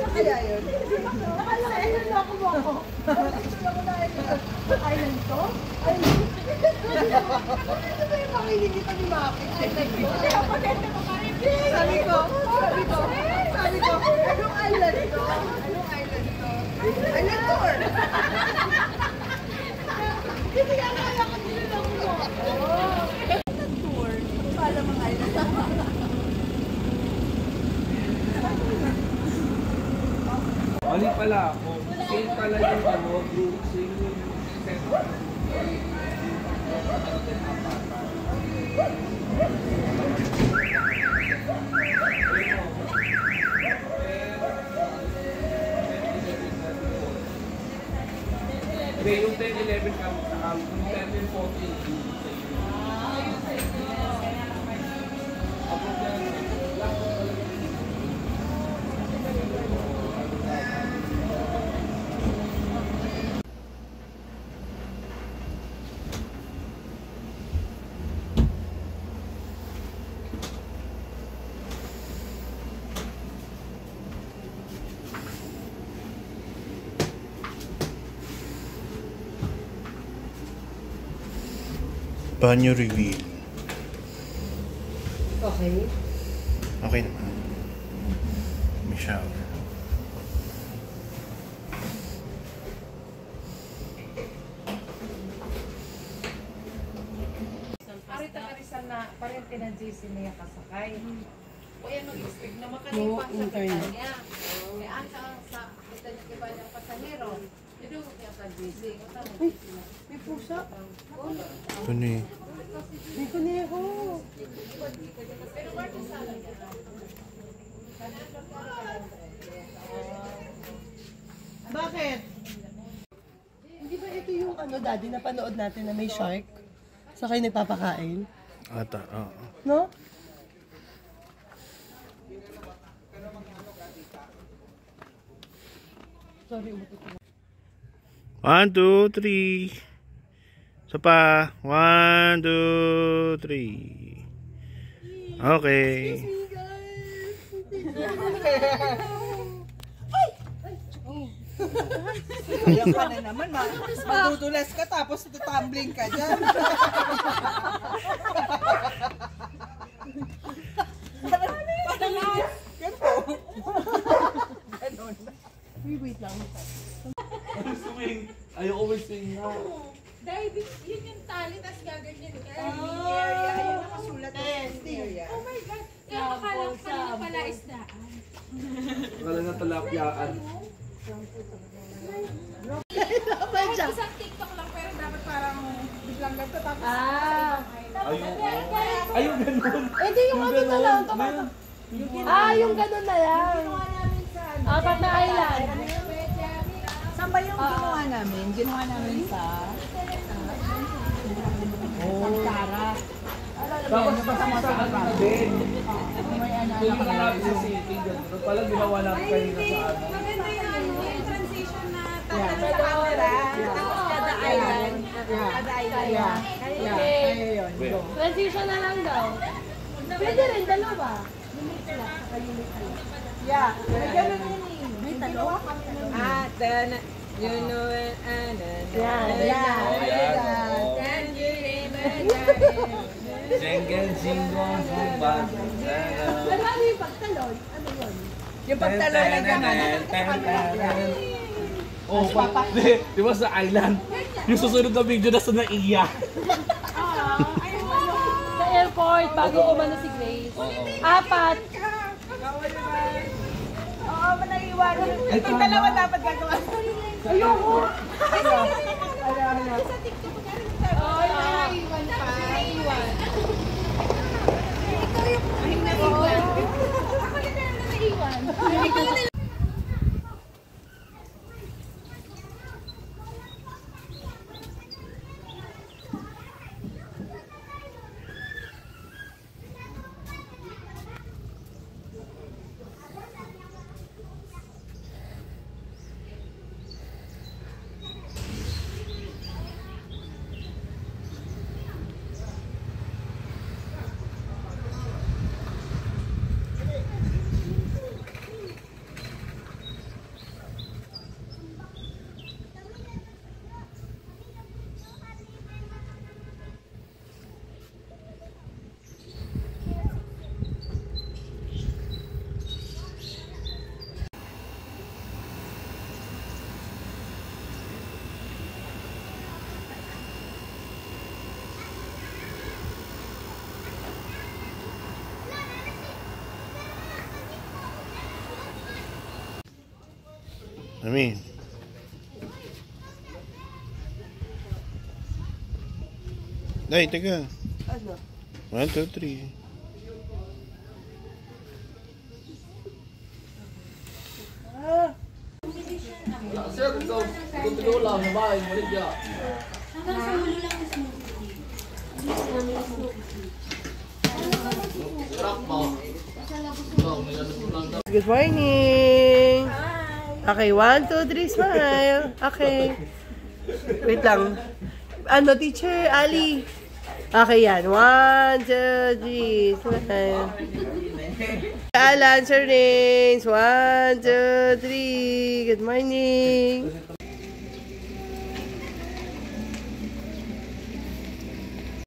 Kaya yun? Ayun na ako mo ako. Island to? Island? Ano ba yung makinig kita ni Maki? Island to? Sabi ko, anong island to? Anong island to? Island tour! Kasi nga kaya ka nilang mo ako. Island tour? Pala mga island tour. Mali pala ako. Same pala yung ano, group. Same yung set. Hindi, yung 10-11 kami sa camp. Yung 10-14. Banyo reveal. Okay. Okay naman. May shower. Arita-arisan na parente ng JC niya kasakay. O yan mag-istig na makalipas sa kanya. May asa sa kita niya kiba niyang pasahero. Yun yung kaya ka JC. May pusa. Ito na eh. May kuneho. Pero bakit sana niya? Bakit? Hindi ba ito yung ano, daddy, napanood natin na may shark? Sa kayo nagpapakain? Ata, oo. No? Sorry, umutot ko. 1, 2, 3. Isa pa. 1, 2, 3. Okay. Ayan ka na naman, madudulas ka tapos tutumbling ka dyan. Ganon. Wait lang. Swing. Ayoko may swing na. Dahil yun yung tali, tapos gaganyan ka. Area, ayun nakasulat na area. Oh my God! Kaya akala ko kanina pala isdaan. Akala na talapyaan. Kahit isang TikTok lang, pero dapat parang biglang ganito. Tapos Ayun ganun. Eh, di yung ano na lang. Yung ganun na lang. Apat na island. Saan ba yung ginawa namin? Ginawa namin sa Santara. Tapos sa din. Yung namin sa city, ganun. Pala ginawa namin kanina sa ano. maganda yung ano, yung transition na tatanong sa camera. Tapos kada island. Kada island. Okay. Transition na lang daw. Pwede rin, dalawa. Yeah, may ganun yun eh. May dalawa. Then, you know it, Then you remember. Jengel jinggong bumban. Ano yung pagtalon? Ano yun? yung pagtalo na gano'n. Oh, di ba sa island? Yung susunod na video na sa naiya. Sa airport, bago umano si Grace. Apat. Oo, manaiwanan. Ito dalawa dapat gagawa. Ayoko. Sa TikTok, magkano naiwan pa. Naiwan. Ikaw yung naiwan. Ako yung naiwan. Ikaw yung Mami. Day, teka. Ano? 1, 2, 3. Sir, kung tulo lang, nabahay, mulit niya. Hanggang sa ulo lang is Good morning! Okay, 1, 2, 3, smile. Okay. Wait lang. Ano, teacher? Ali? Okay, yan. 1, 2, 3, smile. Alan, Sir Rains. 1, 2, 3. Good morning.